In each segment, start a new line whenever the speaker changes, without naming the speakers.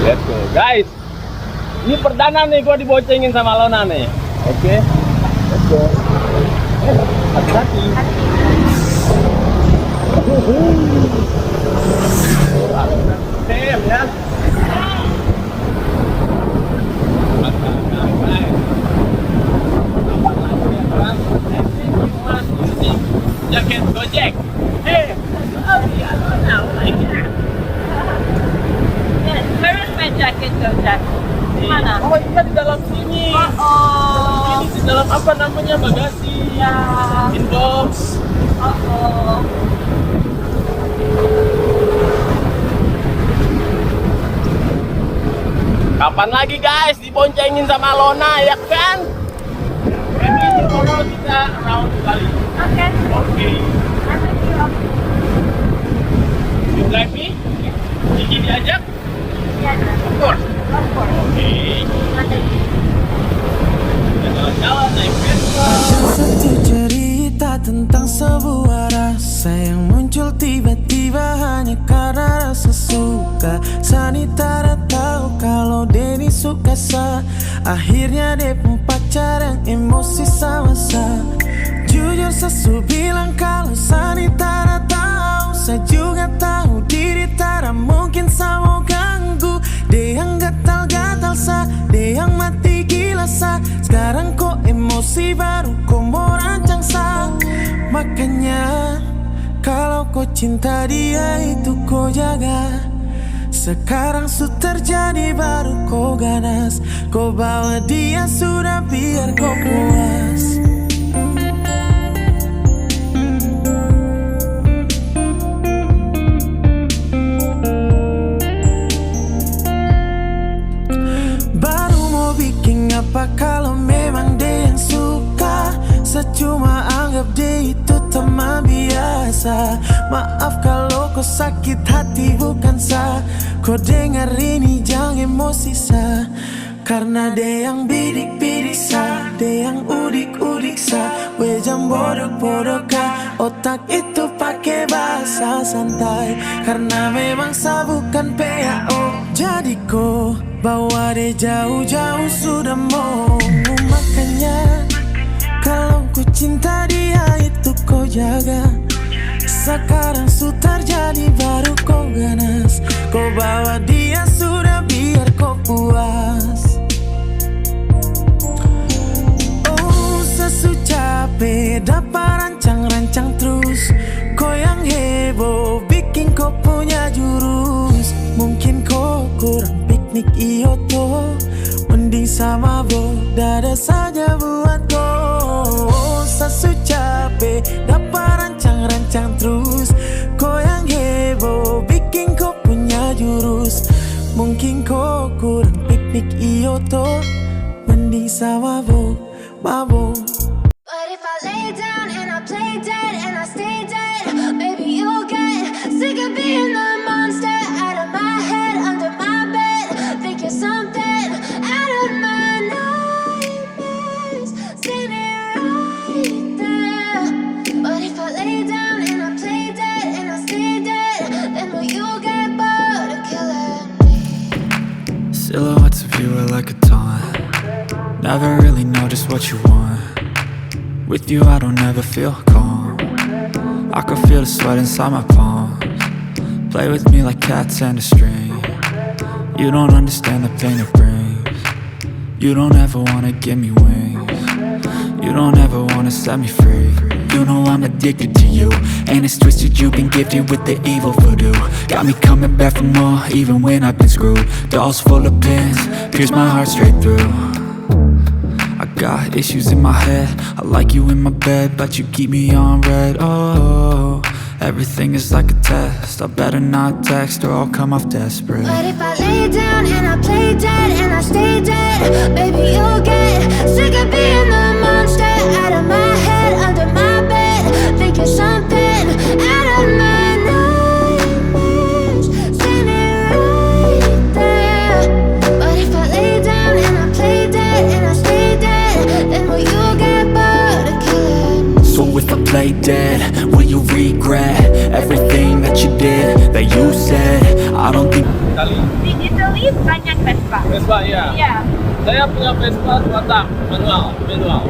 Let's go, guys. Ini perdana nih gua diboncengin sama Lona nih. Oke. Let's go. Hati-hati. Tem ya. Jaket Gojek.
Where is my jacket, Jack? Mana?
Oh, ini kan di dalam sini.
Oh,
Ini di dalam apa namanya, bagasi.
ya.
Inbox.
Oh.
Kapan lagi guys diboncengin sama Lona ya kan? Ini tomorrow kita round kali.
Okay.
Oke. You drive me? Gigi diajak?
Yeah,
Of course.
of course.
Oke. Kita jalan-jalan naik Vespa.
Satu cerita tentang sebuah rasa yang muncul tiba-tiba hanya karena rasa suka. Sani tak tahu kalau Denny suka sa. Akhirnya dia pun pacar yang emosi sama sa. Jujur sesu bilang kalau Sani tak tahu. Saya juga tahu diri tak mungkin sama ganggu. Dia yang gatal-gatal sa, dia yang mati gila sa. Sekarang kok emosi baru kok mau rancang sa. Makanya kalau kau cinta dia itu kau jaga. Sekarang sudah terjadi baru kau ganas. Kau bawa dia sudah biar kau puas. Baru mau bikin apa kalau memang dia yang suka. Saya cuma anggap dia itu teman biasa. Maaf kalau kau sakit hati bukan sa. Kau dengar ini jangan emosi sa. Karena dia yang bidik-bidik sa, dia yang udik-udik sa. Wejam bodoh-bodoh ka, otak itu pakai bahasa santai. Karena memang sa bukan PAO. Jadi kau bawa dia jauh-jauh sudah mau. Makanya kalau kau cinta dia itu kau jaga. Sekarang sudah terjadi baru kau ganas. Kau bawa dia sudah biar kau puas. Oh sesu capek dapat rancang-rancang terus. Kau yang heboh bikin kau punya jurus. Mungkin kau kurang piknik iyo toh. Mending sama bo dada saja buat kau. Oh sesu capek dapat rancang-rancang terus. Kau yang heboh bikin kau punya jurus. Mungkin kau kurang piknik iyo toh. Mending sama bo, mabo.
But if I lay down and I play dead and I stay dead, maybe you'll get sick of being the monster out of my head, under my bed. Think you're something out of my nightmares, standing right there. But if I lay down and I play dead and I stay dead, then will you get bored of killing me?
Silhouettes of you are like a taunt. Never really know just what you want. With you I don't ever feel calm. I can feel the sweat inside my palms. Play with me like cats and a string. You don't understand the pain it brings. You don't ever wanna give me wings. You don't ever wanna set me free. You know I'm addicted to you, and it's twisted, you've been gifted with the evil voodoo. Got me coming back for more, even when I've been screwed. Dolls full of pins, pierce my heart straight through. I got issues in my head, I like you in my bed, but you keep me on red. Oh, everything is like a test, I better not text or I'll come off desperate.
But if I lay down and I play dead and I stay dead, baby you'll get sick of being the monster out of my head, under my bed. Think you're something out of my nightmares, standing right there. But if I lay down and I play dead and I stay dead, then will you get bored of killing me?
So if I play dead, will you regret everything that you did, that you said? I don't think.
Kita Italy.
Di Italy banyak Vespa.
Vespa ya.
Iya.
Saya punya Vespa 2 tak manual.
Oh, betul.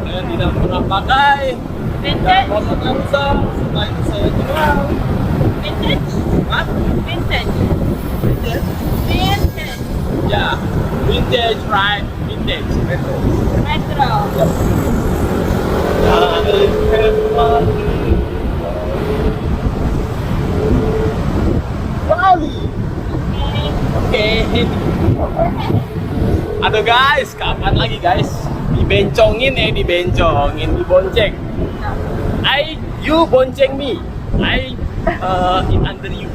Saya tidak pernah pakai. Dan
Vintage.
motornya rusak. Setelah itu saya jual.
Vintage.
Hah?
Vintage.
Vintage?
Vintage.
Ya, vintage, right? Vintage, retro.
Retro.
Bali. Oke. Aduh guys, kapan lagi guys? Dibencongin, dibonceng. You bonceng me. In under you.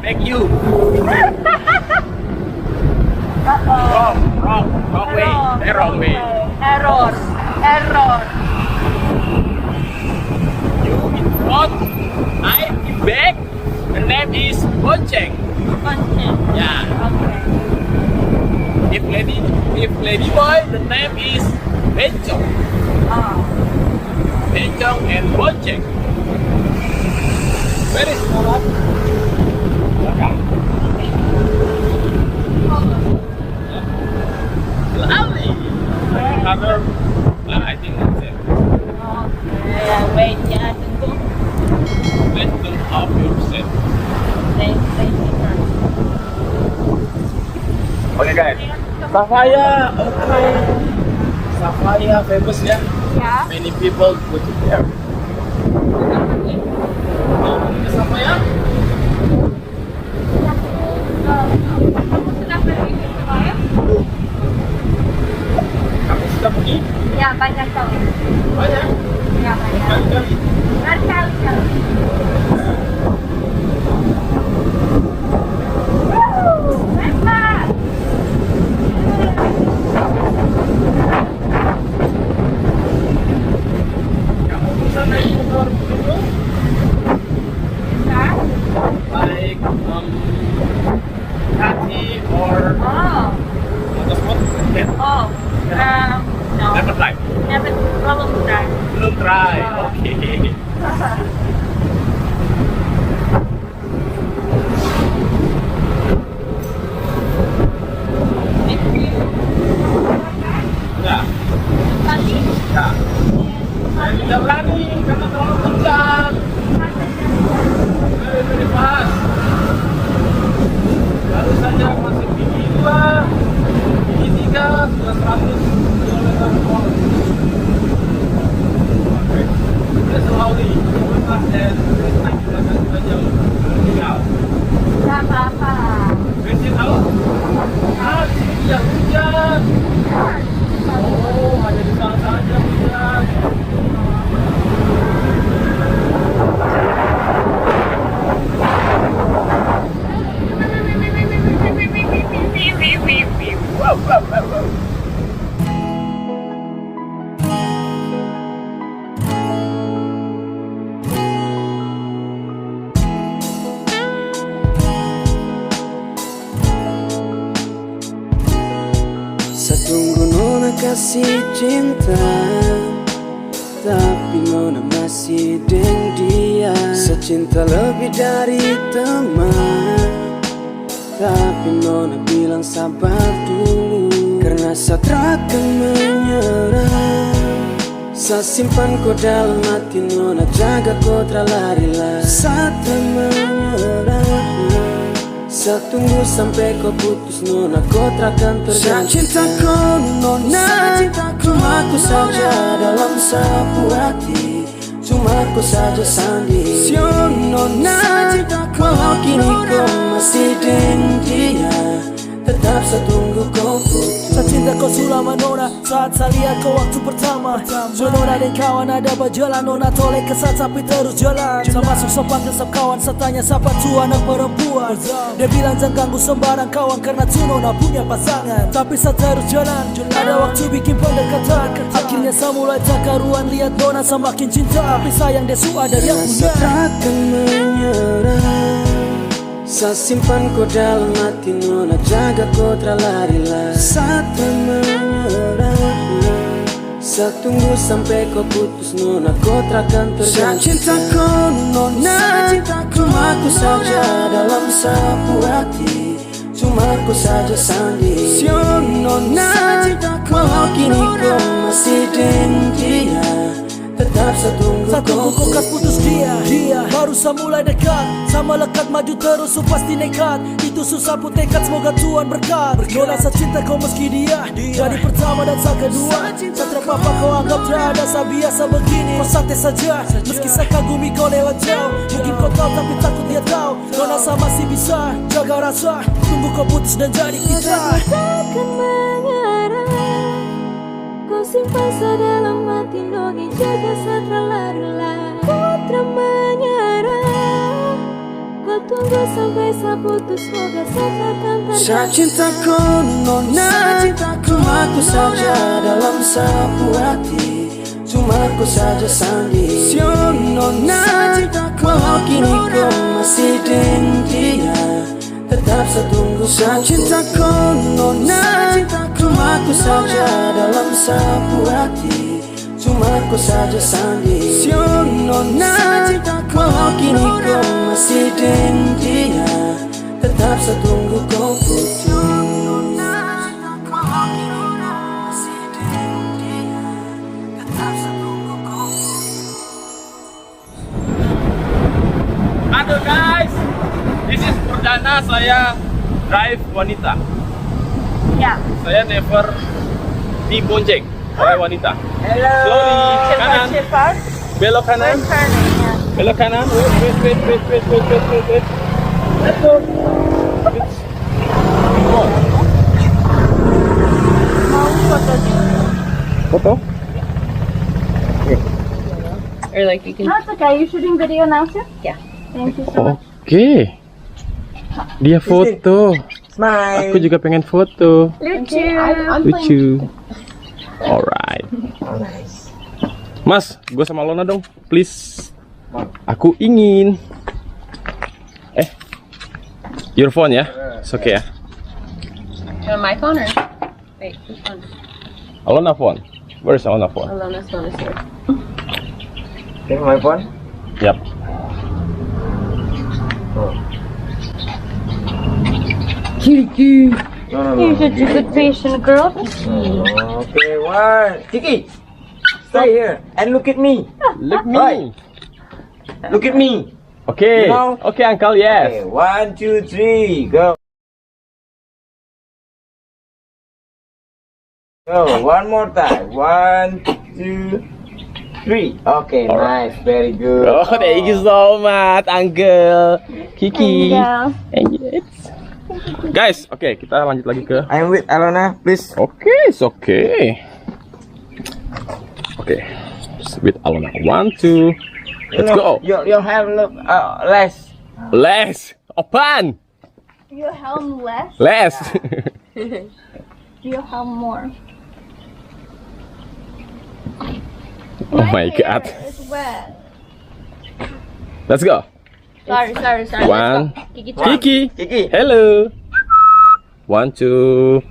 Back you. Wrong way. Wrong way.
Error.
You in front, I in back. The name is bonceng.
Bonceng.
Yeah.
Okay.
If lady boy, the name is bencong.
Oh.
Bencong and bonceng. Where is Molat? Belakang. Lovely. Another. I think that's it.
Okay. Wait, ya, tunggu.
Let's turn off your set.
Wait.
Oke guys. Safaya, okay. Safaya famous ya.
Ya.
Many people go to there. Safaya?
Kamu sudah pergi ke Surabaya?
Kamu sudah pergi?
Ya, banyak kali.
Banyak.
Ya, banyak.
Kali-kali.
Berkali-kali. Vespa.
Kamu bisa naik motor begitu?
Bisa?
Like kaki or
Oh.
motorsport?
Oh. No.
Never try.
Never. Belum try.
Belum try. Oke. Ya.
Tadi?
Ya. Saya tidak berani karena terlalu kencang. Very fast. Baru saja masuk gigi 2, gigi 3, sudah 100 km/h. Oke. That's slowly. Fast and naik di belakang kita jauh. Tinggal.
Gak apa-apa.
Bensin out. Di sini tidak hujan. Oh, hanya di sana saja hujan. Wow.
Satunggu nona kasih cinta, tapi nona masih deng dia. Secinta lebih dari teman, tapi nona bilang sabar dulu. Karena saat akan menyerah, saya simpan kau dalam hati nona, jaga kau terlari-lari. Saat menyerah, saya tunggu sampai kau putus nona, kau takkan tergantung. Saya cinta kau nona, cuma aku saja dalam sapu hati, cuma aku saja sandi. Sio nona, walau kini kau masih dengan dia, tetap saya tunggu kau putus.
Saya cinta kau selama nona, saat saya lihat kau waktu pertama. So nona dan kawan ada berjalan, nona toleh kesat tapi terus jalan. Saya masuk sempat kesap kawan, saya tanya siapa tu anak perempuan. Dia bilang jangan ganggu sembarang kawan karena tu nona punya pasangan. Tapi saya terus jalan, ada waktu bikin pendekatan. Akhirnya saya mulai tak karuan, lihat nona semakin cinta. Tapi sayang dia su ada dia punya.
Saya takkan menyerah, saya simpan kau dalam hati nona, jaga kau terlari-lari. Saat menyerah, bisa tunggu sampai kau putus nona, kau takkan terganti. Cintaku nona, cuma aku saja dalam sapu hati, cuma aku saja sandi. Nona, walau kini kau masih dengan dia, tetap
satu kau kas putus dia baru mulai dekat, sama lekat maju terus su pasti nekat. Itu susah pun tekad, semoga Tuhan berkat. Nona secinta kau meski dia jadi pertama dan sang kedua. Satria papa kau anggap terada, biasa begini kau santai saja, meski saya kagumi kau lewat jauh. Mungkin kau tahu tapi takut dia tahu, Nona saya masih bisa jaga rasa, tunggu kau putus dan jadi kita.
Takkan mengarah, kau simpan sedalam hati, nogi jaga satra lari-lari. Putra menyerah, kau tunggu sampai saya putus, semoga saya takkan terganti.
Cintaku nona, cuma aku saja dalam sapu hati, cuma aku saja sandi. Nona, walau kini kau masih dengan dia, tetap saya tunggu kau. Cintaku nona, cuma aku saja dalam sapu hati, cuma aku saja sandi. Nona, walau kini kau masih dengan dia, tetap saya tunggu kau putus.
Aduh guys, this is perdana saya drive wanita.
Yeah.
Saya never dibonceng oleh wanita.
Hello.
Slowly, kanan, belok kanan,
Turning, yeah.
belok kanan. Wait. Let's go. Come on.
Mau foto dulu.
Foto?
Or like you can. No, it's okay. You shooting video now, sir? Yeah. Thank you so much.
Oke. Dia foto.
Smile.
Aku juga pengen foto.
Lucu.
Lucu. Alright.
Oh, nice.
Mas, gue sama Lona dong, please. Aku ingin. Your phone ya? It's okay ya.
You want my phone or? Wait, which one?
Alona phone. Where's Alona phone?
Alona's phone is here.
Take my phone.
Yap.
Kiki.
No.
You're such a good patient, girl.
Okay, one. Kiki, stay here and look at me.
Look
Right. Look at me.
Okay.
You know?
Okay, Uncle.
Okay,
Yes.
1, 2, 3, go. Go, one more time. 1, 2, 3. Okay,
Alright.
nice, very good.
Oh, thank you so much, Uncle. Kiki. And yes. Guys, oke, kita lanjut lagi ke.
I'm with Alona, please.
Oke, it's okay. Oke, with Alona. 1, 2. Let's go.
Your have look less.
Les, open.
You helm less.
Les.
You helm more.
Oh my God.
It's wet.
Let's go.
Sorry.
One.
Kiki, try.
Kiki.
Hello. 1, 2.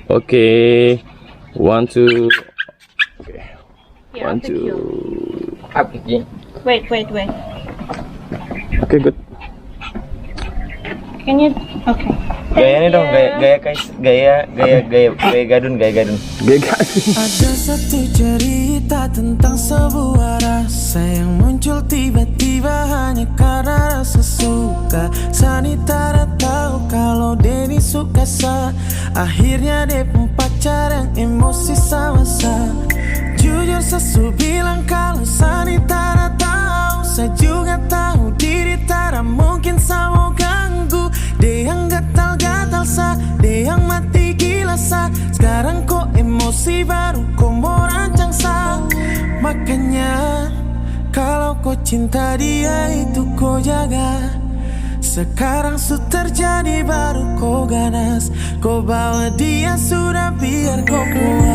Okay. 1, 2. Okay.
Here,
1,
I'll pick you.
2.
Up, Kiki.
Wait.
Okay, good.
Can you? Okay.
Gayanya dong, gaya gadun.
Gegas.
Ada satu cerita tentang sebuah rasa yang muncul tiba-tiba hanya karena rasa suka. Sani tak tahu kalau Denny suka sa. Akhirnya dia pun pacar yang emosi sama-sama. Jujur sesu bilang kalau Sani tak tahu. Saya juga tahu diri tak mungkin sama ganggu. Dia yang gatal-gatal sa, dia yang mati gila sa. Sekarang kok emosi baru kok mau rancang sa. Makanya kalau kau cinta dia itu kau jaga. Sekarang su terjadi baru kau ganas. Kau bawa dia sudah biar kau puas.